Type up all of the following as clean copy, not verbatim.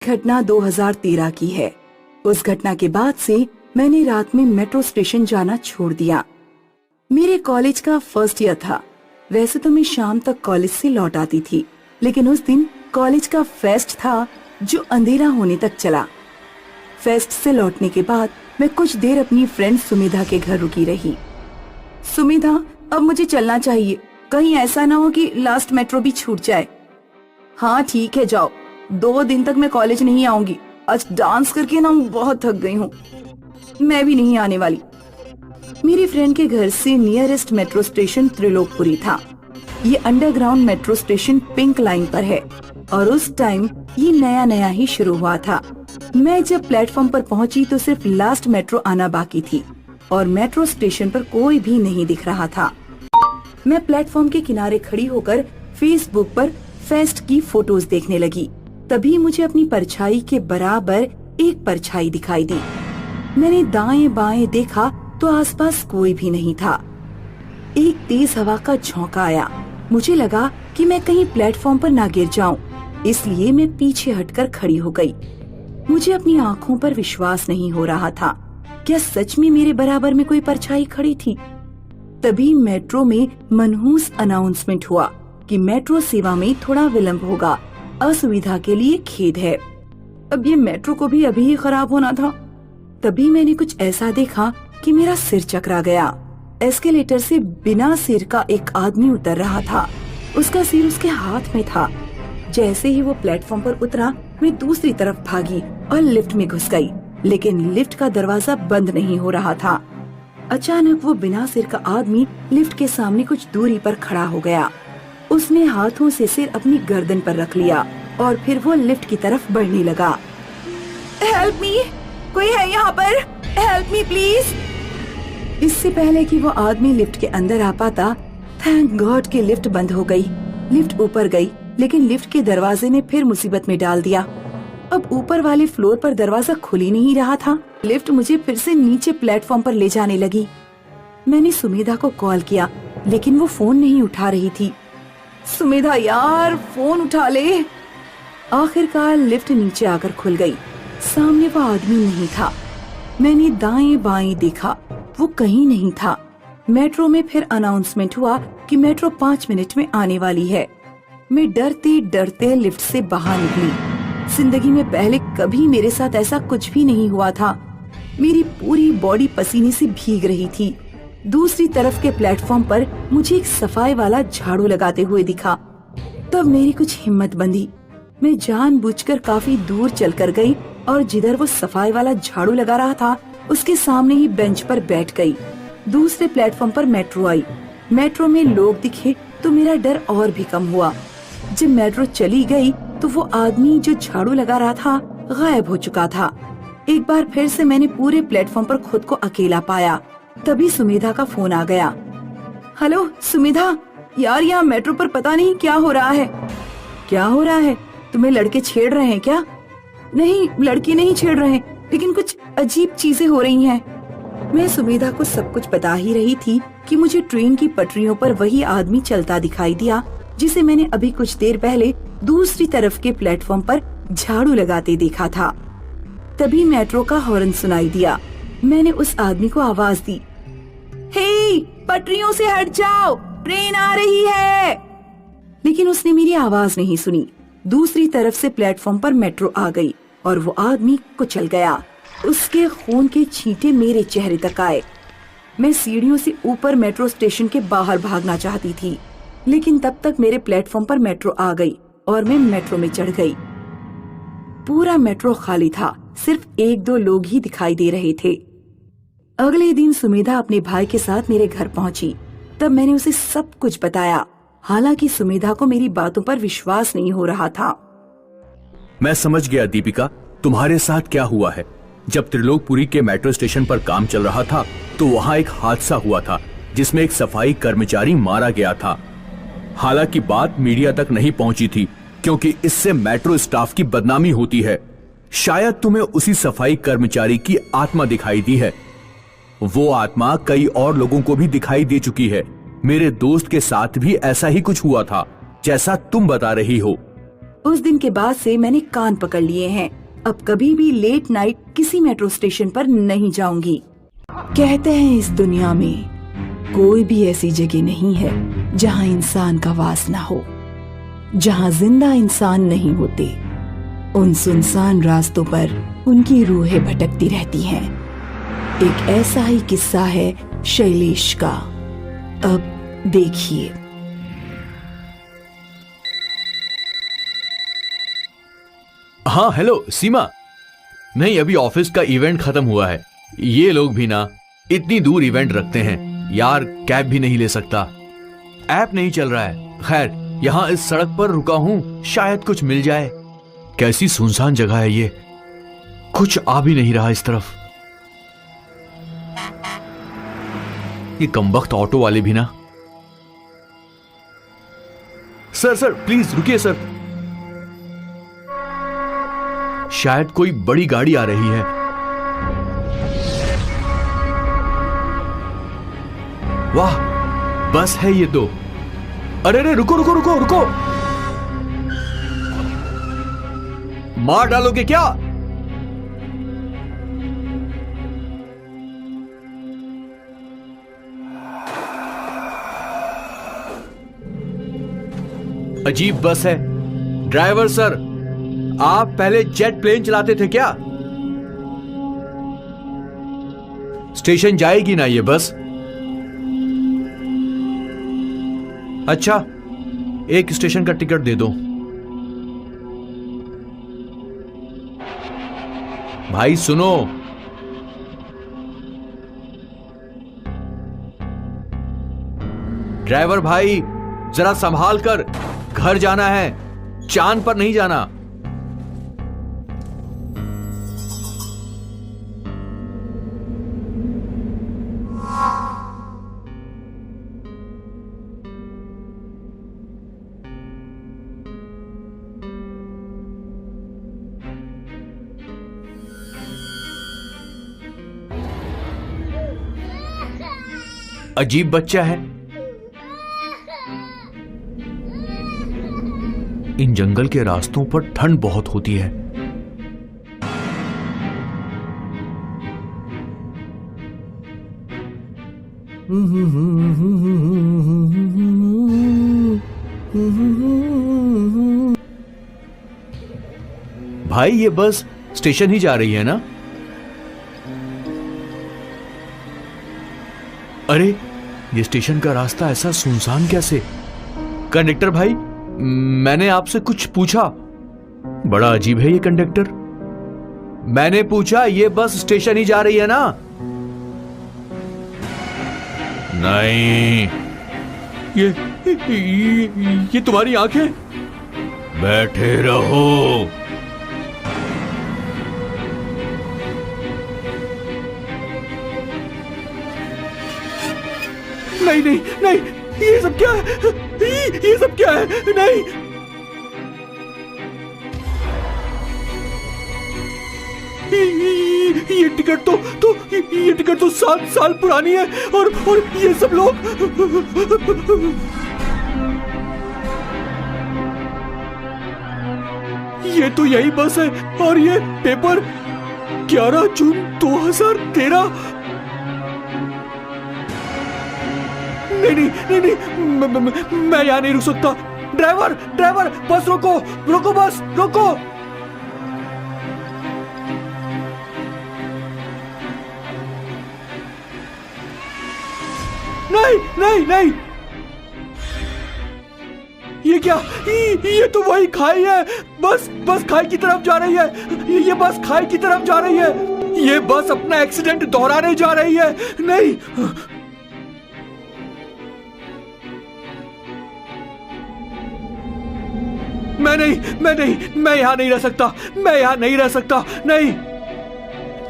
घटना 2013 की है। उस घटना के बाद से मैंने रात में मेट्रो स्टेशन जाना छोड़ दिया। मेरे कॉलेज का फर्स्ट ईयर था। वैसे तो मैं शाम तक कॉलेज से लौट आती थी, लेकिन उस दिन कॉलेज का फेस्ट था जो अंधेरा होने तक चला। फेस्ट से लौटने के बाद मैं कुछ देर अपनी फ्रेंड सुमिधा के घर रुकी रही। सुमिधा, अब मुझे चलना चाहिए, कहीं ऐसा ना हो कि लास्ट मेट्रो भी छूट जाए। हाँ ठीक है, जाओ। 2 दिन तक मैं कॉलेज नहीं आऊंगी। आज डांस करके ना बहुत थक गई हूँ। मैं भी नहीं आने वाली। मेरी फ्रेंड के घर से नियरेस्ट मेट्रो स्टेशन त्रिलोकपुरी था। ये underground metro station pink line पर है और उस टाइम ये नया नया ही शुरू हुआ था। मैं जब प्लेटफॉर्म पर पहुंची तो सिर्फ लास्ट मेट्रो आना बाकी थी और मेट्रो स्टेशन पर कोई भी नहीं दिख रहा था। मैं प्लेटफॉर्म के किनारे खड़ी होकर फेसबुक पर फेस्ट की फोटोज देखने लगी। तभी मुझे अपनी परछाई के बराबर एक परछाई दिखाई दी। मैंने दाएं बाएं देखा तो आसपास कोई भी नहीं था। एक तेज हवा का झोंका आया। मुझे लगा कि मैं कहीं प्लेटफॉर्म पर ना गिर जाऊं, इसलिए मैं पीछे हटकर खड़ी हो गई। मुझे अपनी आंखों पर विश्वास नहीं हो रहा था। क्या सच में मेरे बराबर में कोई परछाई खड़ी थी? तभी मेट्रो में मनहूस अनाउंसमेंट हुआ कि मेट्रो सेवा में थोड़ा विलंब होगा, असुविधा के लिए खेद है। अब ये मेट्रो को भी अभी ही खराब होना था। तभी मैंने कुछ ऐसा देखा कि मेरा सिर चकरा गया। एस्केलेटर से बिना सिर का एक आदमी उतर रहा था। उसका सिर उसके हाथ में था। जैसे ही वो प्लेटफॉर्म पर उतरा, मैं दूसरी तरफ भागी और लिफ्ट में घुस गई, लेकिन लिफ्ट का दरवाजा बंद नहीं हो रहा था। अचानक वो बिना सिर का आदमी लिफ्ट के सामने कुछ दूरी पर खड़ा हो गया। उसने हाथों से सिर अपनी गर्दन पर रख लिया और फिर वो लिफ्ट की तरफ बढ़ने लगा। हेल्प मी, कोई है यहाँ पर? Help me please. इससे पहले कि वो आदमी लिफ्ट के अंदर आ पाता, थैंक गॉड कि लिफ्ट बंद हो गई। लिफ्ट ऊपर गई, लेकिन लिफ्ट के दरवाजे ने फिर मुसीबत में डाल दिया। अब ऊपर वाले फ्लोर पर दरवाजा खुल ही नहीं रहा था। लिफ्ट मुझे फिर से नीचे प्लेटफॉर्म पर ले जाने लगी। मैंने सुमिधा को कॉल किया, लेकिन वो फोन नहीं उठा रही थी। सुमिधा यार, फोन उठा ले। आखिरकार लिफ्ट नीचे आकर खुल गई। सामने वो आदमी नहीं था। मैंने दाएं बाएं देखा, वो कहीं नहीं था। मेट्रो में फिर अनाउंसमेंट हुआ कि मेट्रो 5 मिनट में आने वाली है। मैं डरते डरते लिफ्ट से बाहर निकली। जिंदगी में पहले कभी मेरे साथ ऐसा कुछ भी नहीं हुआ था। मेरी पूरी बॉडी पसीने से भीग रही थी। दूसरी तरफ के प्लेटफॉर्म पर मुझे एक सफाई वाला झाड़ू लगाते हुए दिखा। तब मेरी कुछ हिम्मत बंधी। मैं जानबूझकर काफी दूर चलकर गई और जिधर वो सफाई वाला झाड़ू लगा रहा था, उसके सामने ही बेंच पर बैठ गई। दूसरे प्लेटफॉर्म पर मेट्रो आई। मेट्रो में लोग दिखे तो मेरा डर और भी कम हुआ। जब मेट्रो चली गई तो वो आदमी जो झाड़ू लगा रहा था गायब हो चुका था। एक बार फिर से मैंने पूरे प्लेटफॉर्म पर खुद को अकेला पाया। तभी सुमिधा का फोन आ गया। हेलो सुमिधा, यार यहाँ मेट्रो पर पता नहीं क्या हो रहा है। क्या हो रहा है? तुम्हें लड़के छेड़ रहे हैं क्या? नहीं, लड़की नहीं छेड़ रहे, लेकिन कुछ अजीब चीजें हो रही हैं। मैं सुमिधा को सब कुछ बता ही रही थी कि मुझे ट्रेन की पटरियों पर वही आदमी चलता दिखाई दिया जिसे मैंने अभी कुछ देर पहले दूसरी तरफ के प्लेटफॉर्म पर झाड़ू लगाते देखा था। तभी मेट्रो का हॉर्न सुनाई दिया। मैंने उस आदमी को आवाज दी, हे, पटरियों से हट जाओ, ट्रेन आ रही है। लेकिन उसने मेरी आवाज नहीं सुनी। दूसरी तरफ से प्लेटफॉर्म पर मेट्रो आ गई और वो आदमी कुचल गया। उसके खून के छींटे मेरे चेहरे तक आए। मैं सीढ़ियों से ऊपर मेट्रो स्टेशन के बाहर भागना चाहती थी, लेकिन तब तक मेरे प्लेटफॉर्म पर मेट्रो आ गई और मैं मेट्रो में चढ़ गई। पूरा मेट्रो खाली था, सिर्फ 1-2 लोग ही दिखाई दे रहे थे। अगले दिन सुमिधा अपने भाई के साथ मेरे घर पहुंची। तब मैंने उसे सब कुछ बताया। हालांकि सुमिधा को मेरी बातों पर विश्वास नहीं हो रहा था। मैं समझ गया दीपिका, तुम्हारे साथ क्या हुआ है। जब त्रिलोकपुरी के मेट्रो स्टेशन पर काम चल रहा था तो वहाँ एक हादसा हुआ था जिसमें एक सफाई कर्मचारी मारा गया था। हालांकि बात मीडिया तक नहीं पहुंची थी क्योंकि इससे मेट्रो स्टाफ की बदनामी होती है। शायद तुम्हें उसी सफाई कर्मचारी की आत्मा दिखाई दी है। वो आत्मा कई और लोगों को भी दिखाई दे चुकी है। मेरे दोस्त के साथ भी ऐसा ही कुछ हुआ था जैसा तुम बता रही हो। उस दिन के बाद से मैंने कान पकड़ लिए हैं। अब कभी भी लेट नाइट किसी मेट्रो स्टेशन पर नहीं जाऊंगी। कहते हैं इस दुनिया में कोई भी ऐसी जगह नहीं है जहाँ इंसान का वास ना हो, जहाँ जिंदा इंसान नहीं होते। उन सुनसान रास्तों पर उनकी रूहें भटकती रहती हैं। एक ऐसा ही किस्सा है शैलेश का। अब देखिए। हाँ हेलो सीमा। नहीं, अभी ऑफिस का इवेंट खत्म हुआ है। ये लोग भी ना इतनी दूर इवेंट रखते हैं यार, कैब भी नहीं ले सकता, ऐप नहीं चल रहा है। खैर, यहाँ इस सड़क पर रुका हूँ, शायद कुछ मिल जाए। कैसी सुनसान जगह है ये, कुछ आ भी नहीं रहा इस तरफ। ये कमबख्त ऑटो वाले भी ना। सर सर प्लीज रुकिए सर, शायद कोई बड़ी गाड़ी आ रही है। वाह, बस है ये तो। अरे अरे रुको रुको रुको रुको, मार डालोगे क्या? अजीब बस है। ड्राइवर सर, आप पहले जेट प्लेन चलाते थे क्या? स्टेशन जाएगी ना ये बस? अच्छा, एक स्टेशन का टिकट दे दो। भाई सुनो, ड्राइवर भाई जरा संभाल कर, घर जाना है, चांद पर नहीं जाना। अजीब बच्चा है। इन जंगल के रास्तों पर ठंड बहुत होती है। भाई ये बस स्टेशन ही जा रही है ना? अरे ये स्टेशन का रास्ता ऐसा सुनसान कैसे? कंडक्टर भाई, मैंने आपसे कुछ पूछा। बड़ा अजीब है ये कंडक्टर। मैंने पूछा ये बस स्टेशन ही जा रही है ना? नहीं। ये तुम्हारी आंखें? बैठे रहो। नहीं नहीं नहीं, ये सब क्या है? ये सब क्या है? नहीं, ये टिकट ये टिकट तो 7 साल पुरानी है। और ये सब लोग। ये तो यही बस है। और ये पेपर 11 जून 2013। नहीं, मैं यहाँ नहीं रुक सकता। ड्राइवर बस रोको बस रोको। नहीं, ये क्या? ये तो वही खाई है। बस खाई की तरफ जा रही है। ये बस खाई की तरफ जा रही है। ये बस अपना एक्सीडेंट दोहराने जा रही है। नहीं, मैं यहां नहीं रह सकता। नहीं,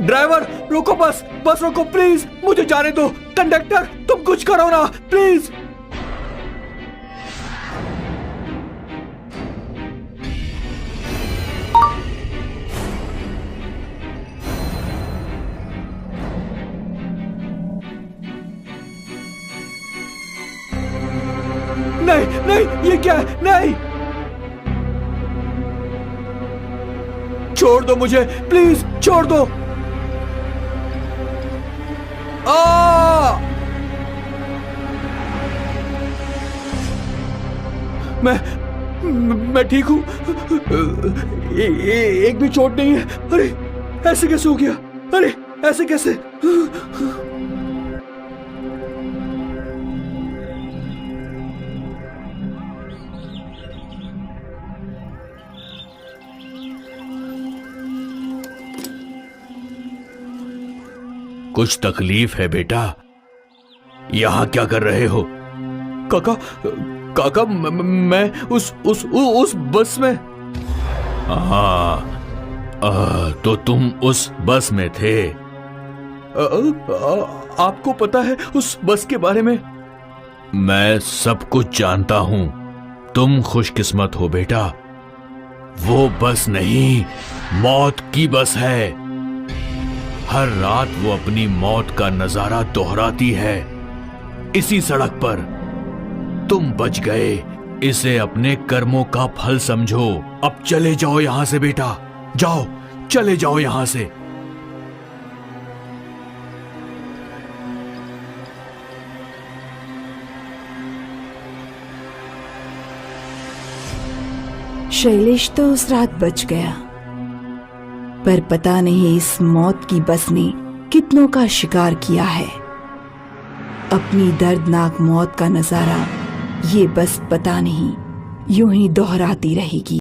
ड्राइवर रोको, बस रोको प्लीज, मुझे जाने दो। कंडक्टर तुम कुछ करो ना प्लीज। नहीं, ये क्या है? नहीं, छोड़ दो मुझे, प्लीज छोड़ दो। मैं ठीक हूं, एक भी चोट नहीं है। अरे ऐसे कैसे हो गया? अरे ऐसे कैसे? कुछ तकलीफ है बेटा? यहाँ क्या कर रहे हो? काका, काका, मैं उस बस में। हाँ, तो तुम उस बस में थे। आपको पता है उस बस के बारे में? मैं सब कुछ जानता हूं। तुम खुशकिस्मत हो बेटा। वो बस नहीं, मौत की बस है। हर रात वो अपनी मौत का नजारा दोहराती है इसी सड़क पर। तुम बच गए, इसे अपने कर्मों का फल समझो। अब चले जाओ यहां से बेटा, जाओ, चले जाओ यहां से। शैलेश तो उस रात बच गया, पर पता नहीं इस मौत की बस ने कितनों का शिकार किया है। अपनी दर्दनाक मौत का नजारा ये बस पता नहीं यूं ही दोहराती रहेगी।